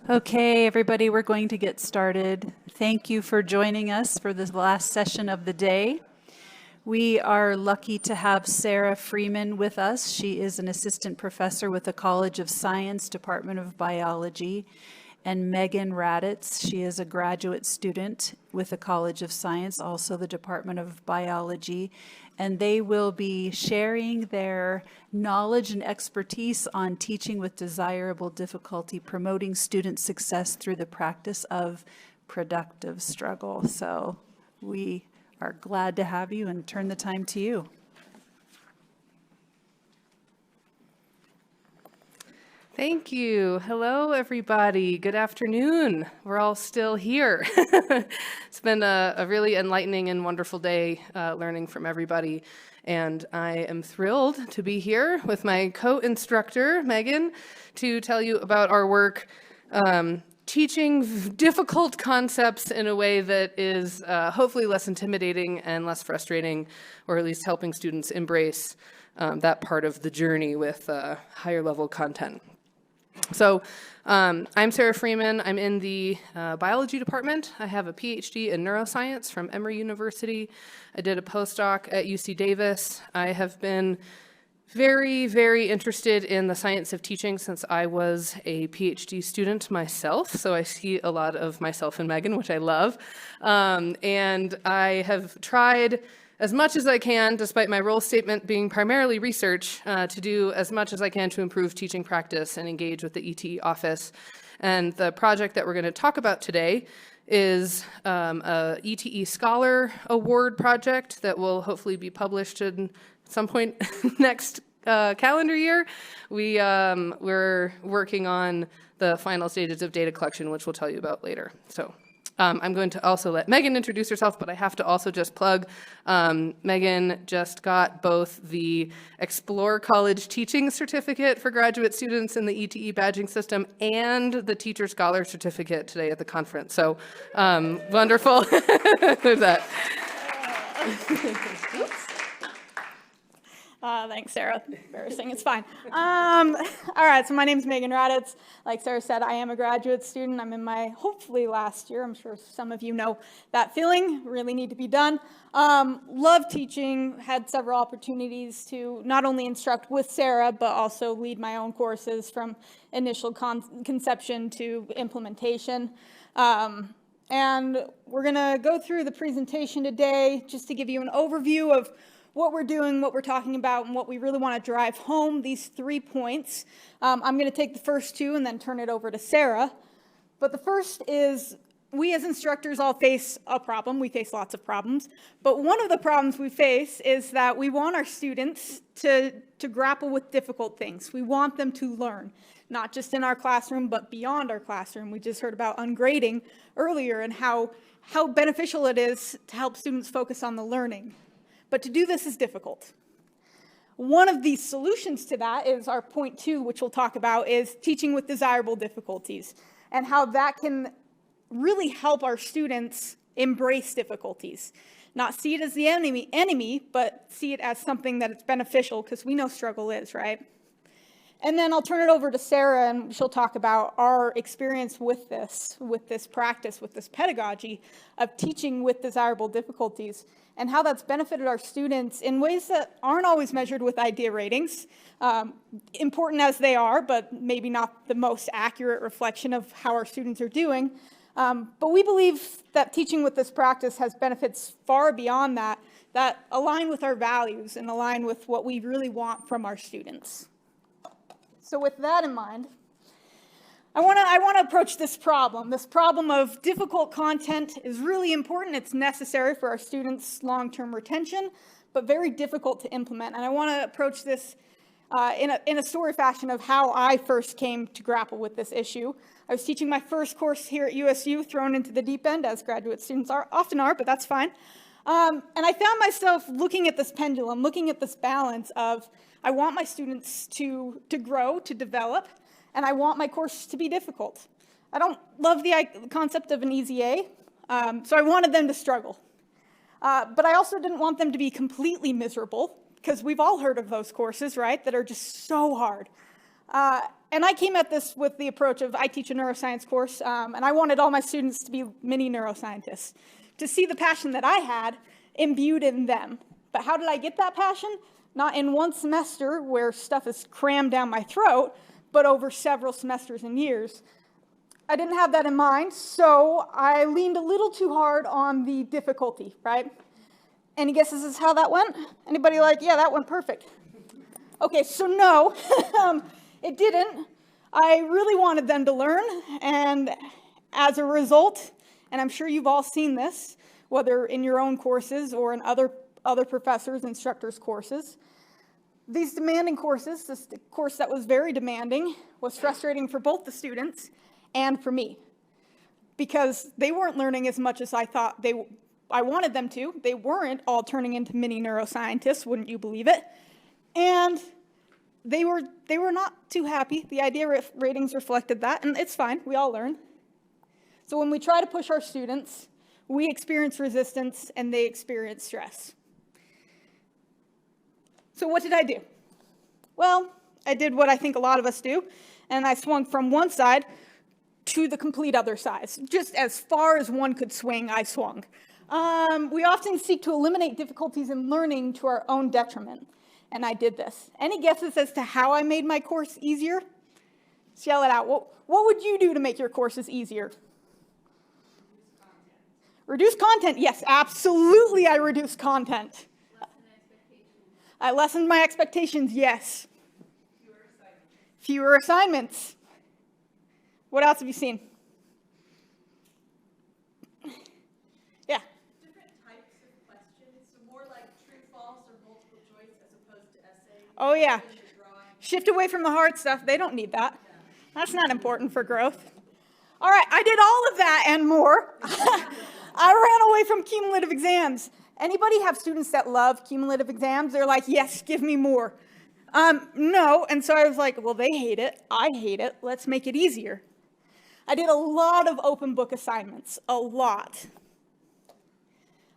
Okay, everybody, we're going to get started. Thank you for joining us for this last session of the day. We are lucky to have Sara Freeman with us. She is an assistant professor with the College of Science, Department of Biology, and Megan Raddatz. She is a graduate student with the College of Science, also the Department of Biology, and they will be sharing their knowledge and expertise on teaching with desirable difficulty, promoting student success through the practice of productive struggle. So we are glad to have you and turn the time to you. Thank you. Hello, everybody. Good afternoon. We're all still here. It's been a really enlightening and wonderful day learning from everybody. And I am thrilled to be here with my co-instructor, Megan, to tell you about our work teaching difficult concepts in a way that is hopefully less intimidating and less frustrating, or at least helping students embrace that part of the journey with higher level content. So I'm Sara Freeman. I'm in the biology department. I have a PhD in neuroscience from Emory University. I did a postdoc at UC Davis. I have been very, very interested in the science of teaching since I was a PhD student myself. So I see a lot of myself in Megan, which I love. And I have tried as much as I can, despite my role statement being primarily research, to do as much as I can to improve teaching practice and engage with the ETE office. And the project that we're going to talk about today is a ETE Scholar Award project that will hopefully be published at some point next calendar year. We're working on the final stages of data collection, which we'll tell you about later. So. I'm going to also let Megan introduce herself, but I have to also just plug, Megan just got both the Explore College Teaching Certificate for graduate students in the ETE badging system and the Teacher Scholar Certificate today at the conference. So wonderful. There's that. Thanks, Sara. Embarrassing. It's fine. All right, so my name's Megan Raddatz. Like Sara said, I am a graduate student. I'm in my hopefully last year. I'm sure some of you know that feeling. Really need to be done. Love teaching. Had several opportunities to not only instruct with Sara, but also lead my own courses from initial conception to implementation. And we're going to go through the presentation today just to give you an overview of what we're doing, what we're talking about, and what we really want to drive home, these 3 points. I'm going to take the first two and then turn it over to Sara. But the first is we as instructors all face a problem. We face lots of problems. But one of the problems we face is that we want our students to grapple with difficult things. We want them to learn, not just in our classroom, but beyond our classroom. We just heard about ungrading earlier and how beneficial it is to help students focus on the learning. But to do this is difficult. One of the solutions to that is our point 2, which we'll talk about, is teaching with desirable difficulties and how that can really help our students embrace difficulties. Not see it as the enemy, but see it as something that it's beneficial, because we know struggle is, right? And then I'll turn it over to Sara, and she'll talk about our experience with this practice, with this pedagogy of teaching with desirable difficulties, and how that's benefited our students in ways that aren't always measured with idea ratings, important as they are, but maybe not the most accurate reflection of how our students are doing. But we believe that teaching with this practice has benefits far beyond that align with our values and align with what we really want from our students. So with that in mind, I want to approach this problem. This problem of difficult content is really important. It's necessary for our students' long-term retention, but very difficult to implement. And I want to approach this in a story fashion of how I first came to grapple with this issue. I was teaching my first course here at USU, thrown into the deep end, as graduate students often are, but that's fine. And I found myself looking at this pendulum, looking at this balance of I want my students to grow, to develop, and I want my course to be difficult. I don't love the concept of an easy A, so I wanted them to struggle. But I also didn't want them to be completely miserable, because we've all heard of those courses, right, that are just so hard. And I came at this with the approach of I teach a neuroscience course, and I wanted all my students to be mini neuroscientists, to see the passion that I had imbued in them. But how did I get that passion? Not in one semester where stuff is crammed down my throat, but over several semesters and years. I didn't have that in mind, so I leaned a little too hard on the difficulty, right? Any guesses as how that went? Anybody like, yeah, that went perfect? Okay, so no, it didn't. I really wanted them to learn, and as a result, and I'm sure you've all seen this, whether in your own courses or in other professors, instructors' courses, these demanding courses, this course that was very demanding, was frustrating for both the students and for me, because they weren't learning as much as I thought I wanted them to. They weren't all turning into mini neuroscientists, wouldn't you believe it? And they were not too happy. The idea ratings reflected that, and it's fine. We all learn. So when we try to push our students, we experience resistance and they experience stress. So what did I do? Well, I did what I think a lot of us do, and I swung from one side to the complete other side. Just as far as one could swing, I swung. We often seek to eliminate difficulties in learning to our own detriment, and I did this. Any guesses as to how I made my course easier? Just yell it out. What would you do to make your courses easier? Reduce content. Yes, absolutely I reduced content. I lessened my expectations, yes. Fewer assignments. What else have you seen? Yeah. Different types of questions, so more like true, false, or multiple choice as opposed to essay. Oh, yeah. Shift away from the hard stuff. They don't need that. That's not important for growth. All right, I did all of that and more. I ran away from cumulative exams. Anybody have students that love cumulative exams? They're like, yes, give me more. No, and so I was like, well, they hate it. I hate it. Let's make it easier. I did a lot of open book assignments, a lot.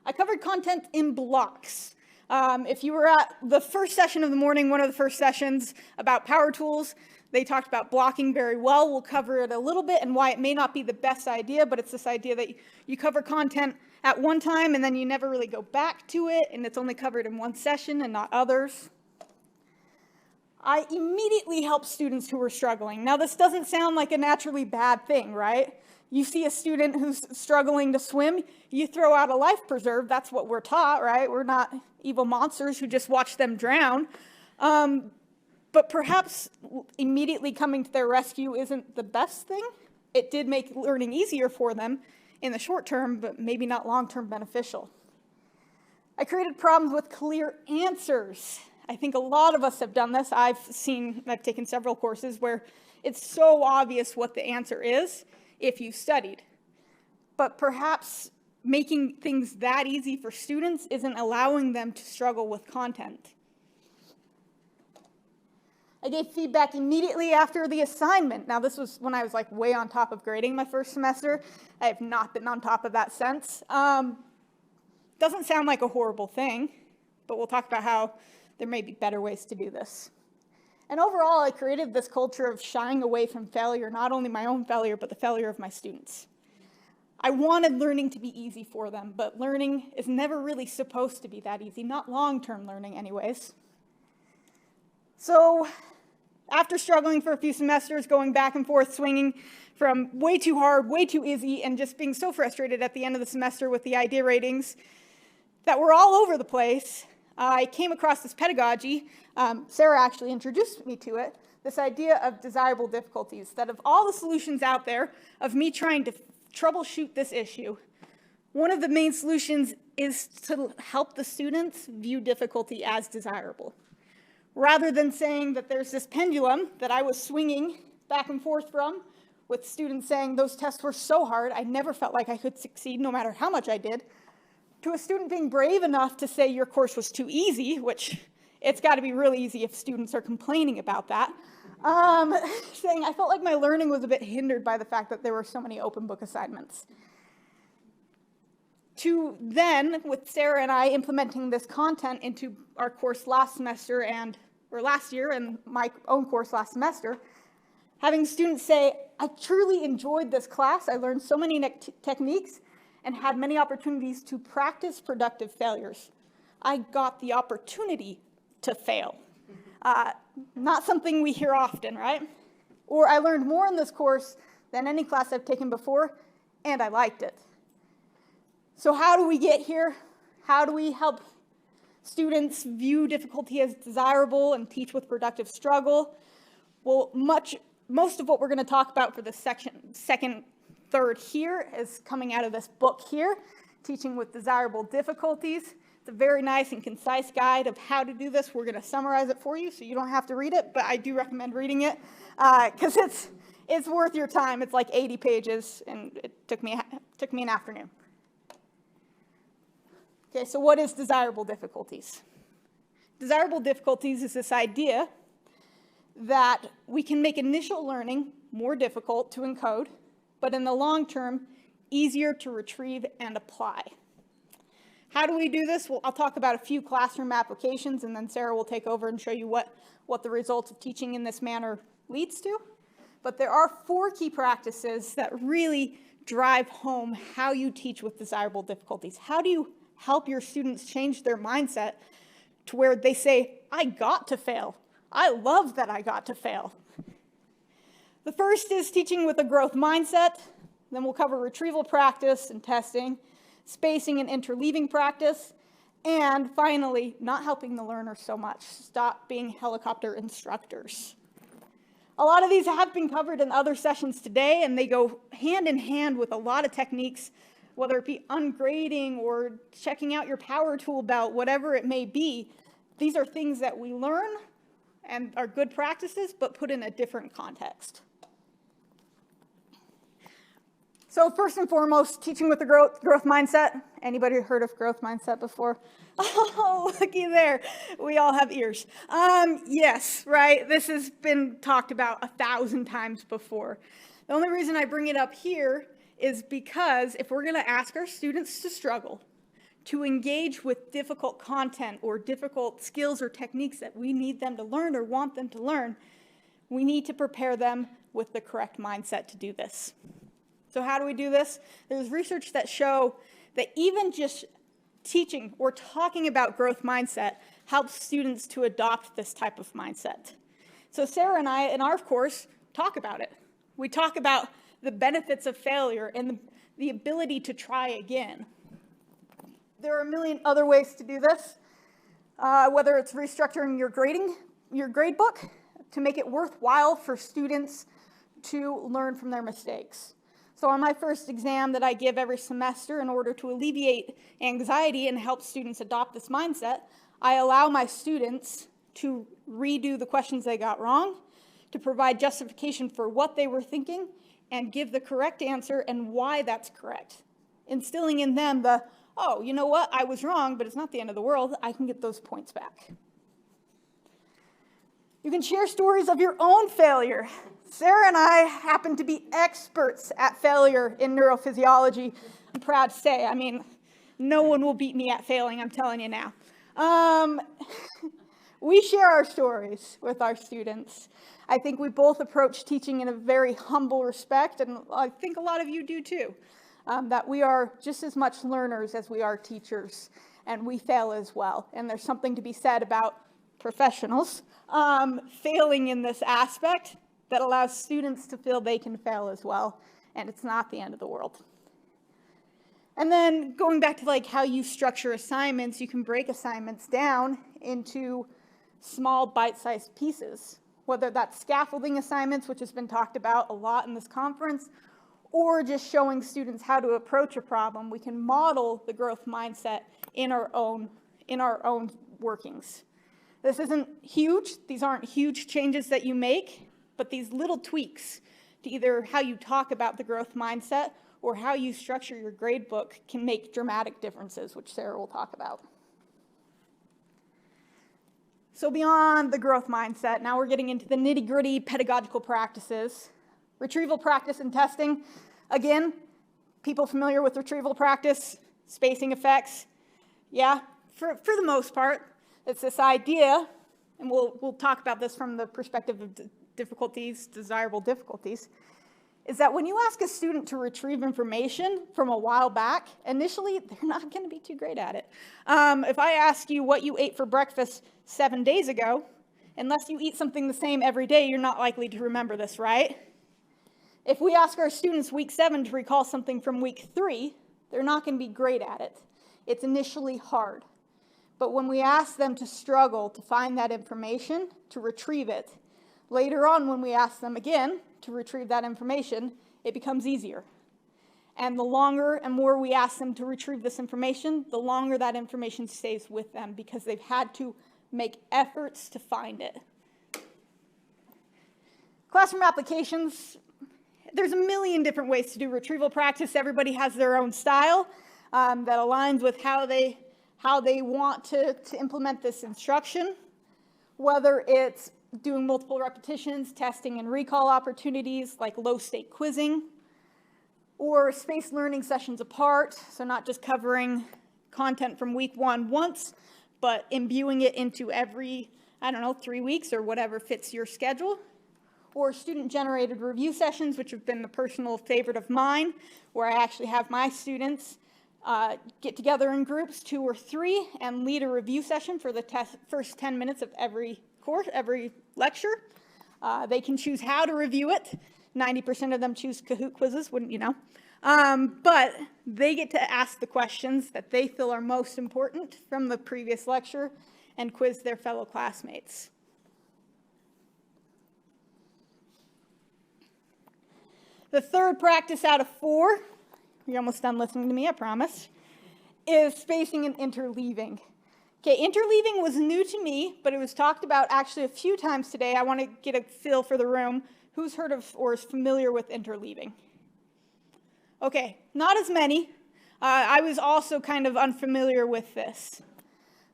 I covered content in blocks. If you were at the first session of the morning, one of the first sessions about power tools, they talked about blocking very well. We'll cover it a little bit and why it may not be the best idea, but it's this idea that you cover content at one time and then you never really go back to it, and it's only covered in one session and not others. I immediately helped students who were struggling. Now, this doesn't sound like a naturally bad thing, right? You see a student who's struggling to swim, you throw out a life preserve. That's what we're taught, right? We're not evil monsters who just watch them drown. But perhaps immediately coming to their rescue isn't the best thing. It did make learning easier for them in the short term, but maybe not long-term beneficial. I created problems with clear answers. I think a lot of us have done this. I've taken several courses where it's so obvious what the answer is if you've studied. But perhaps making things that easy for students isn't allowing them to struggle with content. I gave feedback immediately after the assignment. Now, this was when I was like way on top of grading my first semester. I have not been on top of that since. Doesn't sound like a horrible thing, but we'll talk about how there may be better ways to do this. And overall, I created this culture of shying away from failure, not only my own failure, but the failure of my students. I wanted learning to be easy for them, but learning is never really supposed to be that easy, not long-term learning anyways. So after struggling for a few semesters, going back and forth, swinging from way too hard, way too easy, and just being so frustrated at the end of the semester with the idea ratings that were all over the place, I came across this pedagogy. Sara actually introduced me to it, this idea of desirable difficulties, that of all the solutions out there of me trying to troubleshoot this issue, one of the main solutions is to help the students view difficulty as desirable. Rather than saying that there's this pendulum that I was swinging back and forth from, with students saying those tests were so hard, I never felt like I could succeed no matter how much I did, to a student being brave enough to say your course was too easy, which it's got to be really easy if students are complaining about that, saying I felt like my learning was a bit hindered by the fact that there were so many open book assignments. To then, with Sara and I implementing this content into our course last year and my own course last semester, Having students say, I truly enjoyed this class. I learned so many techniques and had many opportunities to practice productive failures. I got the opportunity to fail. Not something we hear often, right? Or I learned more in this course than any class I've taken before, and I liked it. So how do we get here? How do we help students view difficulty as desirable and teach with productive struggle? Well, most of what we're going to talk about for the second third here is coming out of this book here, Teaching with Desirable Difficulties. It's a very nice and concise guide of how to do this. We're going to summarize it for you so you don't have to read it, but I do recommend reading it because it's worth your time. It's like 80 pages, and it took me an afternoon. Okay, so what is desirable difficulties? Desirable difficulties is this idea that we can make initial learning more difficult to encode, but in the long term, easier to retrieve and apply. How do we do this? Well, I'll talk about a few classroom applications, and then Sara will take over and show you what the results of teaching in this manner leads to. But there are 4 key practices that really drive home how you teach with desirable difficulties. How do you help your students change their mindset to where they say, I got to fail. I love that I got to fail. The first is teaching with a growth mindset. Then we'll cover retrieval practice and testing, spacing and interleaving practice, and finally, not helping the learner so much. Stop being helicopter instructors. A lot of these have been covered in other sessions today, and they go hand in hand with a lot of techniques, whether it be ungrading or checking out your power tool belt, whatever it may be. These are things that we learn and are good practices, but put in a different context. So first and foremost, teaching with a growth mindset. Anybody heard of growth mindset before? Oh, looky there. We all have ears. Yes, right? This has been talked about 1,000 times before. The only reason I bring it up here is because if we're going to ask our students to struggle, to engage with difficult content or difficult skills or techniques that we need them to learn or want them to learn, we need to prepare them with the correct mindset to do this. So how do we do this? There's research that show that even just teaching or talking about growth mindset helps students to adopt this type of mindset. So Sara and I, in our course, talk about it. We talk about the benefits of failure and the ability to try again. There are a million other ways to do this, whether it's restructuring your grade book to make it worthwhile for students to learn from their mistakes. So on my first exam that I give every semester in order to alleviate anxiety and help students adopt this mindset, I allow my students to redo the questions they got wrong, to provide justification for what they were thinking, and give the correct answer and why that's correct. Instilling in them the, oh, you know what, I was wrong, but it's not the end of the world. I can get those points back. You can share stories of your own failure. Sara and I happen to be experts at failure in neurophysiology. I'm proud to say, I mean, no one will beat me at failing, I'm telling you now. We share our stories with our students. I think we both approach teaching in a very humble respect, and I think a lot of you do too, that we are just as much learners as we are teachers, and we fail as well. And there's something to be said about professionals failing in this aspect that allows students to feel they can fail as well, and it's not the end of the world. And then going back to like how you structure assignments, you can break assignments down into small bite-sized pieces, whether that's scaffolding assignments, which has been talked about a lot in this conference, or just showing students how to approach a problem. We can model the growth mindset in our own workings. This isn't huge. These aren't huge changes that you make, but these little tweaks to either how you talk about the growth mindset or how you structure your grade book can make dramatic differences, which Sara will talk about. So beyond the growth mindset, now we're getting into the nitty-gritty pedagogical practices. Retrieval practice and testing. Again, people familiar with retrieval practice, spacing effects? Yeah, for the most part. It's this idea, and we'll talk about this from the perspective of difficulties, desirable difficulties, is that when you ask a student to retrieve information from a while back, initially they're not going to be too great at it. If I ask you what you ate for breakfast 7 days ago, unless you eat something the same every day, you're not likely to remember this, right? If we ask our students week 7 to recall something from week 3, they're not going to be great at it. It's initially hard. But when we ask them to struggle to find that information, to retrieve it, later on when we ask them again to retrieve that information, it becomes easier. And the longer and more we ask them to retrieve this information, the longer that information stays with them because they've had to make efforts to find it. Classroom applications, there's a million different ways to do retrieval practice. Everybody has their own style that aligns with how they want to implement this instruction, whether it's doing multiple repetitions, testing and recall opportunities like low-stake quizzing, or spaced learning sessions apart, so not just covering content from week 1 once, but imbuing it into every, 3 weeks or whatever fits your schedule, or student-generated review sessions, which have been the personal favorite of mine, where I actually have my students get together in groups, 2 or 3, and lead a review session for the first 10 minutes of every course, every lecture. They can choose how to review it. 90% of them choose Kahoot quizzes, wouldn't you know? But they get to ask the questions that they feel are most important from the previous lecture and quiz their fellow classmates. The third practice out of 4, you're almost done listening to me, I promise, is spacing and interleaving. Okay, interleaving was new to me, but it was talked about actually a few times today. I want to get a feel for the room. Who's heard of or is familiar with interleaving? Okay, not as many. I was also kind of unfamiliar with this.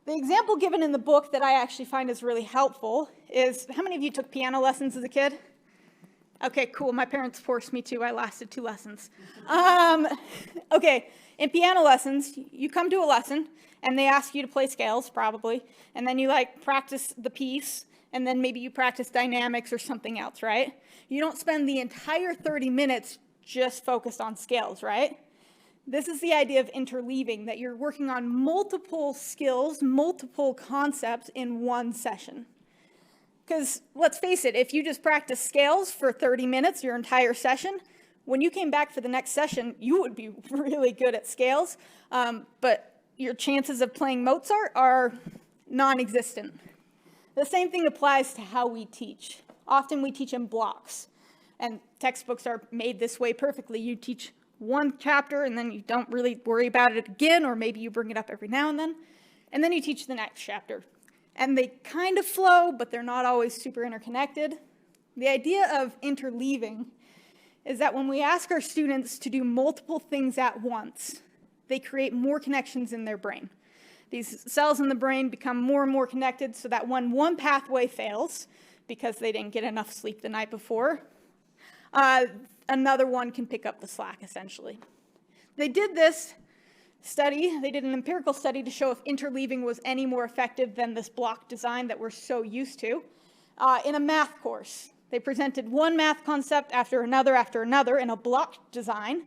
The example given in the book that I actually find is really helpful is, how many of you took piano lessons as a kid? Okay, cool. My parents forced me to. I lasted 2 lessons. Okay, in piano lessons, you come to a lesson, and they ask you to play scales, probably, and then you practice the piece, and then maybe you practice dynamics or something else, right? You don't spend the entire 30 minutes just focused on scales, right? This is the idea of interleaving, that you're working on multiple skills, multiple concepts in one session. Because let's face it, if you just practice scales for 30 minutes, your entire session, when you came back for the next session, you would be really good at scales, but your chances of playing Mozart are non-existent. The same thing applies to how we teach. Often we teach in blocks, and textbooks are made this way perfectly. You teach one chapter, and then you don't really worry about it again, or maybe you bring it up every now and then you teach the next chapter. And they kind of flow, but they're not always super interconnected. The idea of interleaving is that when we ask our students to do multiple things at once, they create more connections in their brain. These cells in the brain become more and more connected so that when one pathway fails, because they didn't get enough sleep the night before, another one can pick up the slack, essentially. They did this study, they did an empirical study to show if interleaving was any more effective than this block design that we're so used to in a math course. They presented one math concept after another in a block design.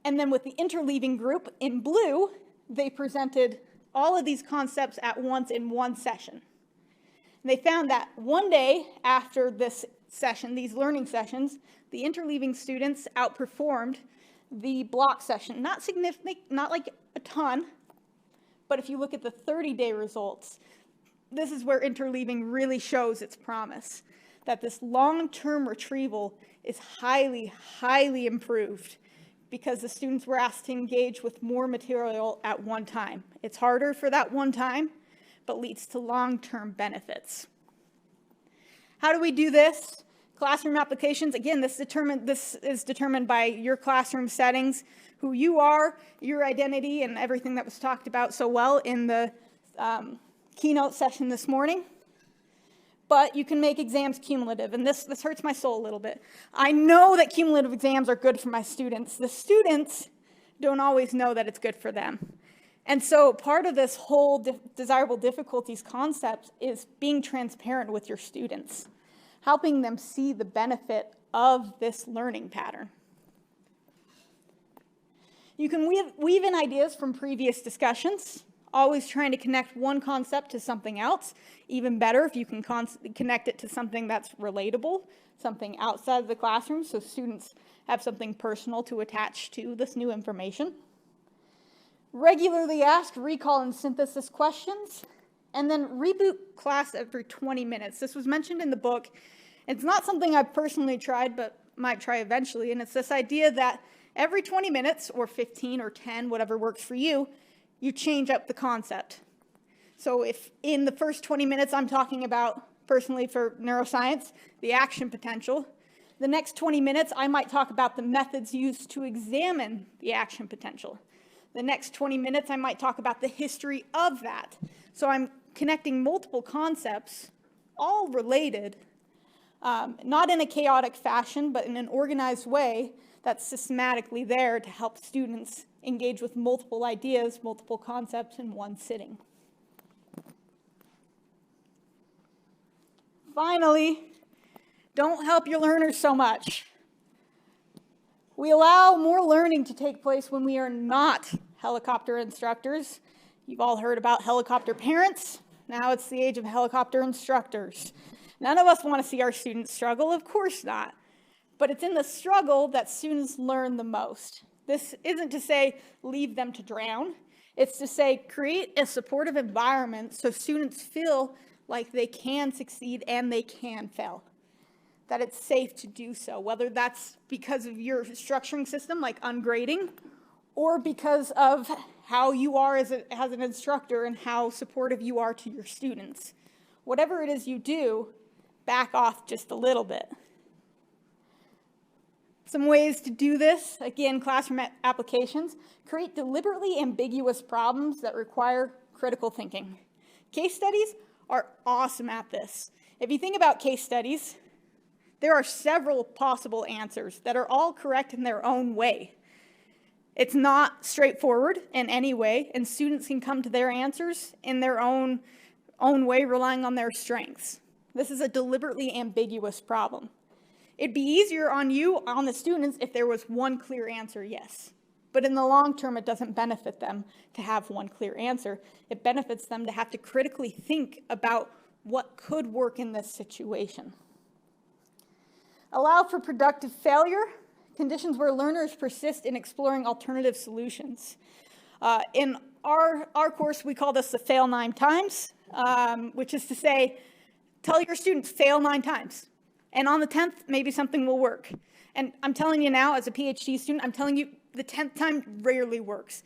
And then with the interleaving group in blue, they presented all of these concepts at once in one session. And they found that one day after this session, these learning sessions, the interleaving students outperformed the block session. Not significant, not like a ton, but if you look at the 30-day results, this is where interleaving really shows its promise, that this long-term retrieval is highly, highly improved because the students were asked to engage with more material at one time. It's harder for that one time, but leads to long-term benefits. How do we do this? Classroom applications, again, this is determined by your classroom settings, who you are, your identity, and everything that was talked about so well in the keynote session this morning. But you can make exams cumulative, and this hurts my soul a little bit. I know that cumulative exams are good for my students. The students don't always know that it's good for them. And so part of this whole desirable difficulties concept is being transparent with your students. helping them see the benefit of this learning pattern. You can weave in ideas from previous discussions, always trying to connect one concept to something else. Even better if you can connect it to something that's relatable, something outside of the classroom, so students have something personal to attach to this new information. Regularly ask, recall, and synthesis questions, and then reboot class every 20 minutes. This was mentioned in the book. It's not something I've personally tried, but might try eventually, and it's this idea that every 20 minutes, or 15 or 10, whatever works for you, you change up the concept. So if in the first 20 minutes I'm talking about, personally for neuroscience, the action potential, the next 20 minutes I might talk about the methods used to examine the action potential. The next 20 minutes I might talk about the history of that. So I'm connecting multiple concepts, all related, not in a chaotic fashion, but in an organized way that's systematically there to help students engage with multiple ideas, multiple concepts in one sitting. Finally, don't help your learners so much. We allow more learning to take place when we are not helicopter instructors. You've all heard about helicopter parents. Now it's the age of helicopter instructors. None of us want to see our students struggle, of course not. But it's in the struggle that students learn the most. This isn't to say leave them to drown. It's to say create a supportive environment so students feel like they can succeed and they can fail. That it's safe to do so, whether that's because of your structuring system like ungrading, or because of how you are as an instructor and how supportive you are to your students. Whatever it is you do, back off just a little bit. Some ways to do this, again, classroom applications. Create deliberately ambiguous problems that require critical thinking. Case studies are awesome at this. If you think about case studies, there are several possible answers that are all correct in their own way. It's not straightforward in any way, and students can come to their answers in their own way, relying on their strengths. This is a deliberately ambiguous problem. It'd be easier on the students, if there was one clear answer, yes. But in the long term, it doesn't benefit them to have one clear answer. It benefits them to have to critically think about what could work in this situation. Allow for productive failure, conditions where learners persist in exploring alternative solutions. In our course, we call this the fail 9 times, which is to say, tell your students fail 9 times. And on the 10th, maybe something will work. And I'm telling you now, as a PhD student, I'm telling you the 10th time rarely works.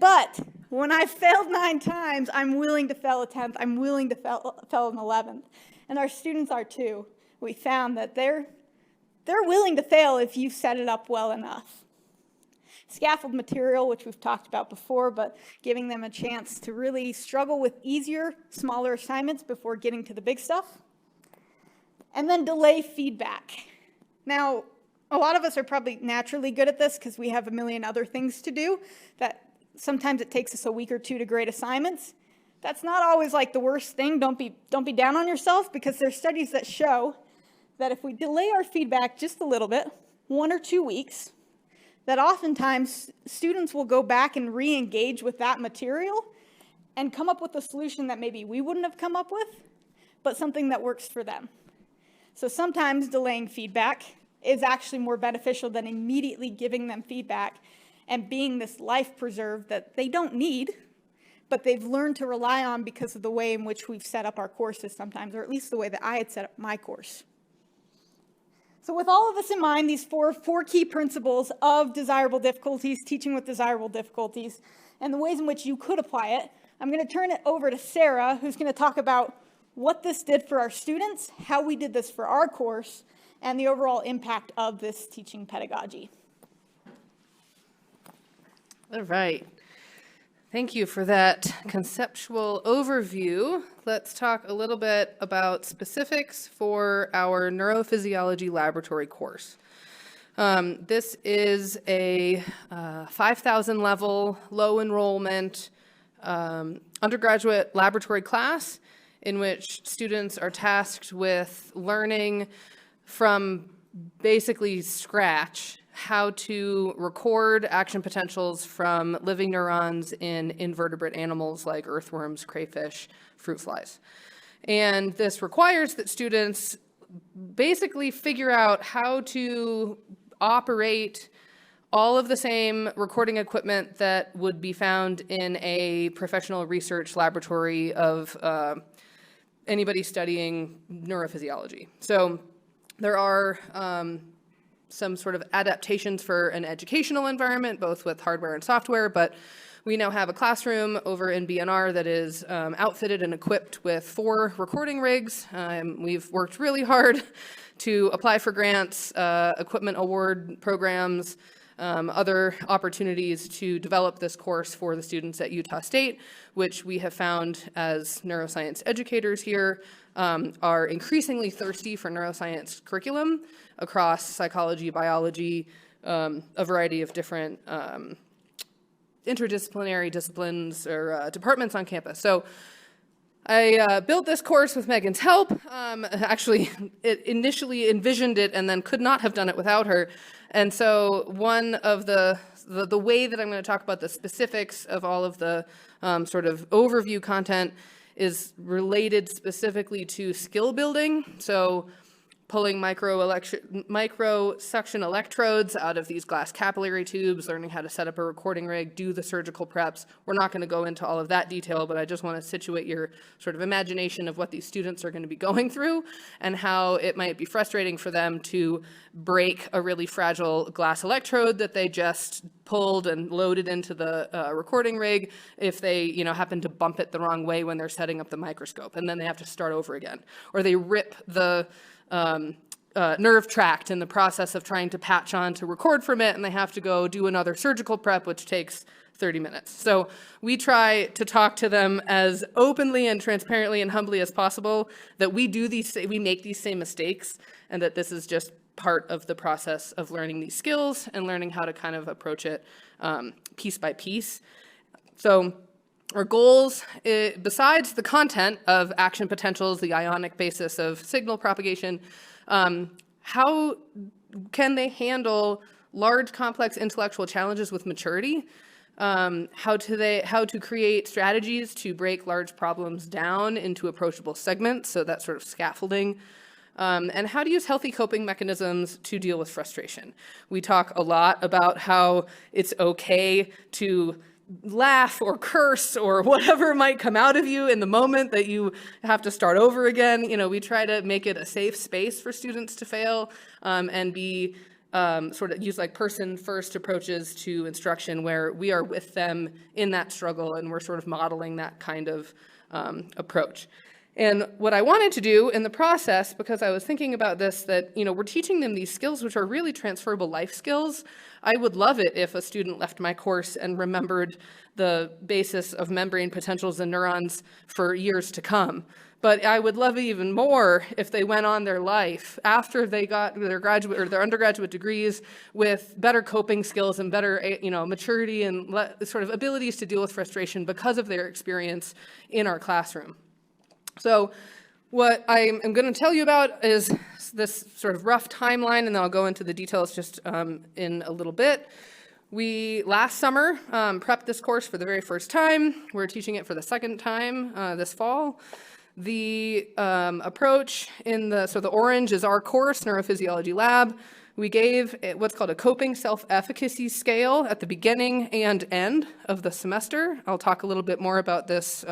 But when I failed 9 times, I'm willing to fail a 10th. I'm willing to fail an 11th. And our students are too. We found that they're willing to fail if you set it up well enough. Scaffold material, which we've talked about before, but giving them a chance to really struggle with easier, smaller assignments before getting to the big stuff. And then delay feedback. Now, a lot of us are probably naturally good at this because we have a million other things to do that sometimes it takes us a week or two to grade assignments. That's not always like the worst thing. Don't be down on yourself, because there's studies that show that if we delay our feedback just a little bit, 1 or 2 weeks, that oftentimes students will go back and re-engage with that material and come up with a solution that maybe we wouldn't have come up with, but something that works for them. So sometimes delaying feedback is actually more beneficial than immediately giving them feedback and being this life preserve that they don't need, but they've learned to rely on because of the way in which we've set up our courses sometimes, or at least the way that I had set up my course. So with all of this in mind, these four key principles of desirable difficulties, teaching with desirable difficulties, and the ways in which you could apply it, I'm going to turn it over to Sara, who's going to talk about what this did for our students, how we did this for our course, and the overall impact of this teaching pedagogy. All right. Thank you for that conceptual overview. Let's talk a little bit about specifics for our neurophysiology laboratory course. This is a 5,000 level, low enrollment undergraduate laboratory class. in which students are tasked with learning from basically scratch how to record action potentials from living neurons in invertebrate animals like earthworms, crayfish, fruit flies. And this requires that students basically figure out how to operate all of the same recording equipment that would be found in a professional research laboratory of anybody studying neurophysiology. So there are some sort of adaptations for an educational environment, both with hardware and software, but we now have a classroom over in BNR that is outfitted and equipped with 4 recording rigs. We've worked really hard to apply for grants, equipment award programs, other opportunities to develop this course for the students at Utah State, which we have found as neuroscience educators here are increasingly thirsty for neuroscience curriculum across psychology, biology, a variety of different interdisciplinary disciplines or departments on campus. So I built this course with Megan's help. Actually, it initially envisioned it and then could not have done it without her. And so one of the way that I'm going to talk about the specifics of all of the sort of overview content is related specifically to skill building. So pulling micro-suction electrodes out of these glass capillary tubes, learning how to set up a recording rig, do the surgical preps. We're not going to go into all of that detail, but I just want to situate your sort of imagination of what these students are going to be going through and how it might be frustrating for them to break a really fragile glass electrode that they just pulled and loaded into the recording rig if they, happen to bump it the wrong way when they're setting up the microscope, and then they have to start over again. Or they rip the nerve tract in the process of trying to patch on to record from it, and they have to go do another surgical prep, which takes 30 minutes. So we try to talk to them as openly and transparently and humbly as possible that we make these same mistakes, and that this is just part of the process of learning these skills and learning how to kind of approach it piece by piece. So our goals, besides the content of action potentials, the ionic basis of signal propagation, how can they handle large, complex intellectual challenges with maturity? How to create strategies to break large problems down into approachable segments, so that sort of scaffolding. And how to use healthy coping mechanisms to deal with frustration. We talk a lot about how it's okay to laugh or curse or whatever might come out of you in the moment that you have to start over again. We try to make it a safe space for students to fail and be sort of use like person-first approaches to instruction where we are with them in that struggle and we're sort of modeling that kind of approach. And what I wanted to do in the process, because I was thinking about this, that, we're teaching them these skills which are really transferable life skills. I would love it if a student left my course and remembered the basis of membrane potentials in neurons for years to come. But I would love it even more if they went on their life after they got their graduate or their undergraduate degrees with better coping skills and better, maturity and sort of abilities to deal with frustration because of their experience in our classroom. So what I am going to tell you about is this sort of rough timeline, and then I'll go into the details just in a little bit. We, last summer, prepped this course for the very first time. We're teaching it for the second time this fall. The approach so the orange is our course, Neurophysiology Lab. We gave what's called a coping self-efficacy scale at the beginning and end of the semester. I'll talk a little bit more about this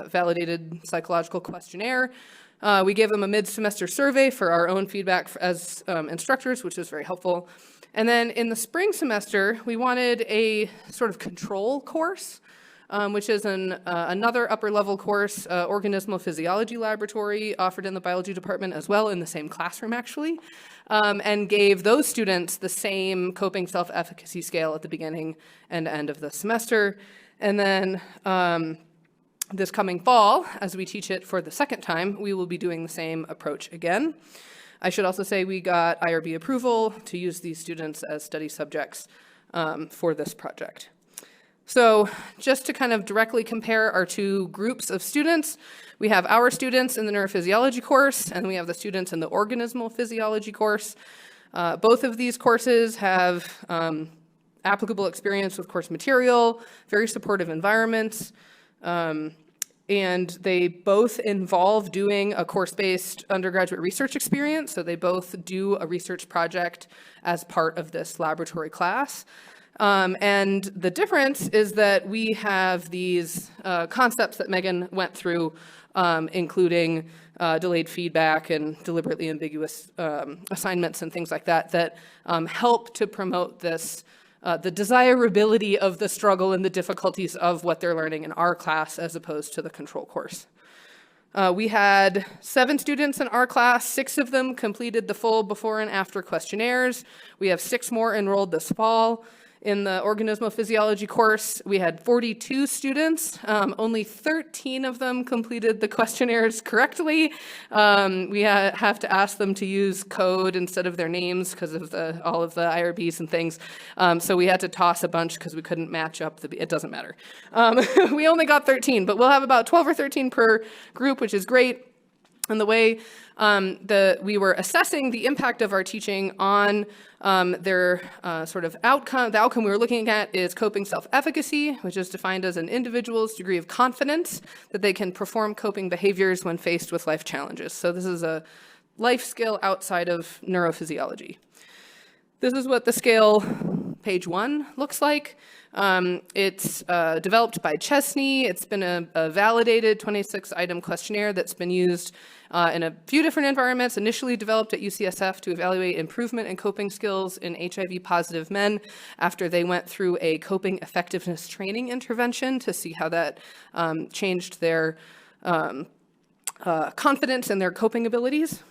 validated psychological questionnaire. We gave them a mid-semester survey for our own feedback as instructors, which was very helpful. And then in the spring semester, we wanted a sort of control course, which is another upper-level course, organismal physiology laboratory, offered in the biology department as well, in the same classroom, actually, and gave those students the same coping self-efficacy scale at the beginning and end of the semester. And then this coming fall, as we teach it for the second time, we will be doing the same approach again. I should also say we got IRB approval to use these students as study subjects for this project. So just to kind of directly compare our two groups of students, we have our students in the neurophysiology course, and we have the students in the organismal physiology course. Both of these courses have applicable experience with course material, very supportive environments, and they both involve doing a course-based undergraduate research experience. So they both do a research project as part of this laboratory class. And the difference is that we have these concepts that Megan went through, including delayed feedback and deliberately ambiguous assignments and things like that, that help to promote this, the desirability of the struggle and the difficulties of what they're learning in our class as opposed to the control course. We had 7 students in our class. 6 of them completed the full before and after questionnaires. We have 6 more enrolled this fall. In the organismal physiology course, we had 42 students. Only 13 of them completed the questionnaires correctly. We have to ask them to use code instead of their names because of all of the IRBs and things. So we had to toss a bunch because we couldn't match up it doesn't matter. We only got 13, but we'll have about 12 or 13 per group, which is great. And the way we were assessing the impact of our teaching on their sort of outcome, the outcome we were looking at is coping self-efficacy, which is defined as an individual's degree of confidence that they can perform coping behaviors when faced with life challenges. So this is a life skill outside of neurophysiology. This is what the scale, page 1, looks like. It's developed by Chesney. It's been a validated 26-item questionnaire that's been used in a few different environments, initially developed at UCSF to evaluate improvement in coping skills in HIV-positive men after they went through a coping effectiveness training intervention to see how that changed their confidence and their coping abilities.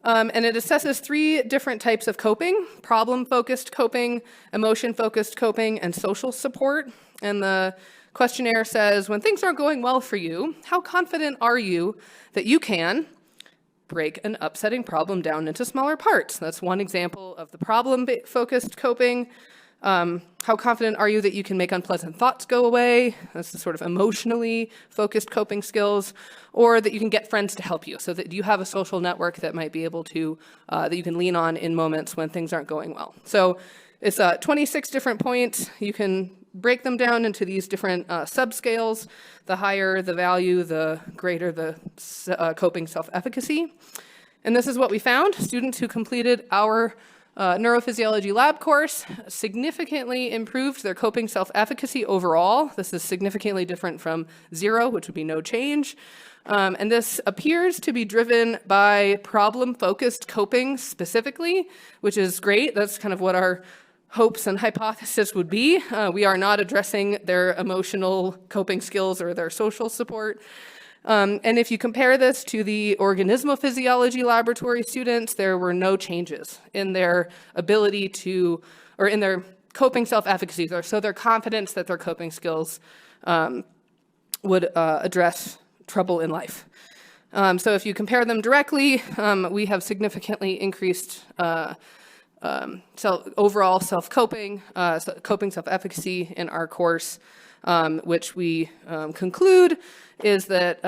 And it assesses 3 different types of coping: problem-focused coping, emotion-focused coping, and social support. And the questionnaire says, when things aren't going well for you, how confident are you that you can break an upsetting problem down into smaller parts? That's one example of the problem-focused coping. How confident are you that you can make unpleasant thoughts go away? That's the sort of emotionally focused coping skills. Or that you can get friends to help you, so that you have a social network that might be able to, that you can lean on in moments when things aren't going well. So it's 26 different points. You can break them down into these different subscales. The higher the value, the greater the coping self-efficacy. And this is what we found. Students who completed our neurophysiology lab course significantly improved their coping self-efficacy overall. This is significantly different from 0, which would be no change. And this appears to be driven by problem-focused coping specifically, which is great. That's kind of what our hopes and hypothesis would be. We are not addressing their emotional coping skills or their social support. And if you compare this to the organismal physiology laboratory students, there were no changes in their ability to, or in their coping self-efficacy, so their confidence that their coping skills would address trouble in life. So if you compare them directly, we have significantly increased overall self-coping, coping self-efficacy in our course, which we conclude is that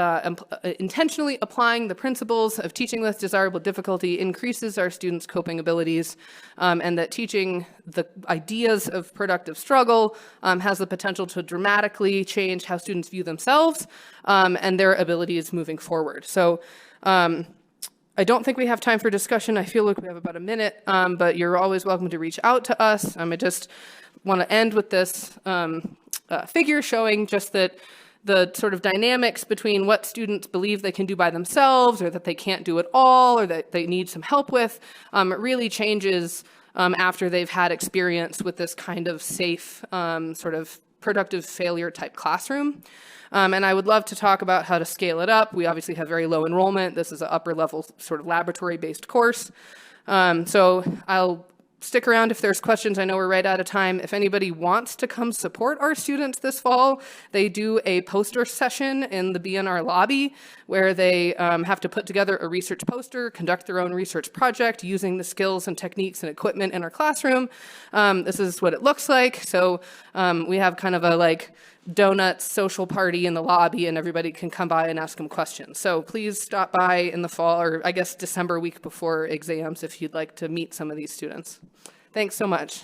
intentionally applying the principles of teaching with desirable difficulty increases our students' coping abilities, and that teaching the ideas of productive struggle has the potential to dramatically change how students view themselves and their abilities moving forward. So I don't think we have time for discussion. I feel like we have about a minute, but you're always welcome to reach out to us. I just want to end with this figure showing just that the sort of dynamics between what students believe they can do by themselves, or that they can't do at all, or that they need some help with, it really changes after they've had experience with this kind of safe, sort of productive failure type classroom. And I would love to talk about how to scale it up. We obviously have very low enrollment. This is an upper level sort of laboratory based course. So I'll stick around if there's questions. I know we're right out of time. If anybody wants to come support our students this fall, they do a poster session in the BNR lobby where they have to put together a research poster, conduct their own research project using the skills and techniques and equipment in our classroom. This is what it looks like. So we have kind of a like donuts social party in the lobby, and everybody can come by and ask them questions. So please stop by in the fall, or I guess December week before exams, if you'd like to meet some of these students. Thanks so much.